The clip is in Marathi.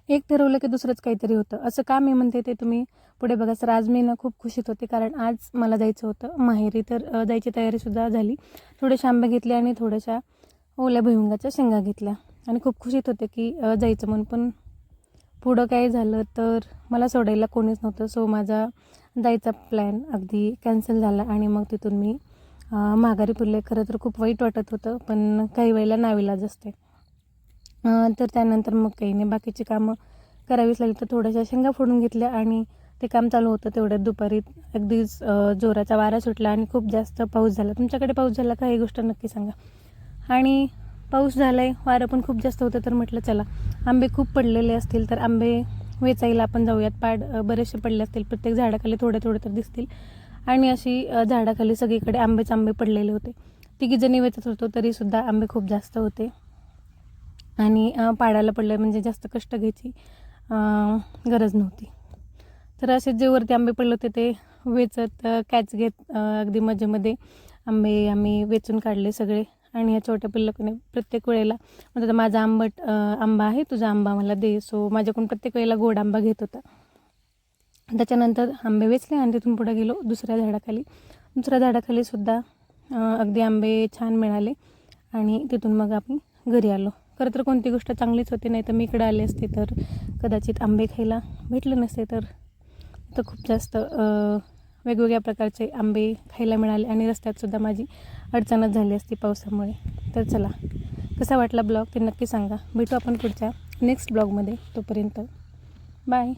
एक ठरवलं की दुसरंच काहीतरी होतं. असं का मी म्हणते ते तुम्ही पुढे बघा. सर आज मी ना खूप खुशीत होते, कारण आज मला जायचं होतं माहेरी. तर जायची तयारीसुद्धा झाली. थोडेसे आंबे घेतले आणि थोड्याशा ओल्या भुईमुगाच्या शेंगा घेतल्या आणि खूप खुशीत होते की जायचं म्हणून. पण पुढं काय झालं तर मला सोडायला कोणीच नव्हतं. सो माझा जायचा प्लॅन अगदी कॅन्सल झाला आणि मग तिथून मी माघारी फिरले. खरं तर खूप वाईट वाटत होतं, पण काही वेळेला नाईलाज असते. तर त्यानंतर मग काही नाही, बाकीची कामं करावीच लागली. तर थोड्याशा शेंगा फोडून घेतल्या आणि ते काम चालू होतं तेवढ्यात दुपारी अगदीच जोराचा वारा सुटला आणि खूप जास्त पाऊस झाला. तुमच्याकडे पाऊस झाला का ही गोष्ट नक्की सांगा. आणि पाऊस झाला आहे, वारं पण खूप जास्त होतं. तर म्हटलं चला, आंबे खूप पडलेले असतील तर आंबे वेचायला आपण जाऊयात. बरेचसे पडले असतील, प्रत्येक झाडाखाली थोडे थोडे तर दिसतील. आणि अशी झाडाखाली सगळीकडे आंबे पडलेले होते. तिघीजणी वेचत होतो तरीसुद्धा आंबे खूप जास्त होते आणि पाडायला पडलं म्हणजे जास्त कष्ट घ्यायची गरज नव्हती. तर असे जे वरती आंबे पडले होते ते वेचत कॅच घेत अगदी मजेमध्ये आंबे आम्ही वेचून काढले सगळे. आणि या छोट्या पिल्लूने प्रत्येक वेळेला म्हणत, माझा आंबा आहे, तुझा आंबा मला दे. सो माझ्याकडून प्रत्येक वेळेला गोड आंबा घेत होता. त्याच्यानंतर आंबे वेचले आणि तिथून पुढे गेलो दुसऱ्या झाडाखाली सुद्धा अगदी आंबे छान मिळाले आणि तिथून मग आम्ही घरी आलो. खरं तर कोणती गोष्ट चांगलीच होती, नाही तर मी इकडे आले असते तर कदाचित आंबे खायला भेटले नसते. तर खूप जास्त वेगवेगळ्या प्रकारचे आंबे खायला मिळाले आणि रस्त्यातसुद्धा माझी अडचणच झाली असती पावसामुळे. तर चला, कसा वाटला ब्लॉग ते नक्की सांगा. भेटू आपण पुढच्या नेक्स्ट ब्लॉगमध्ये. तोपर्यंत बाय.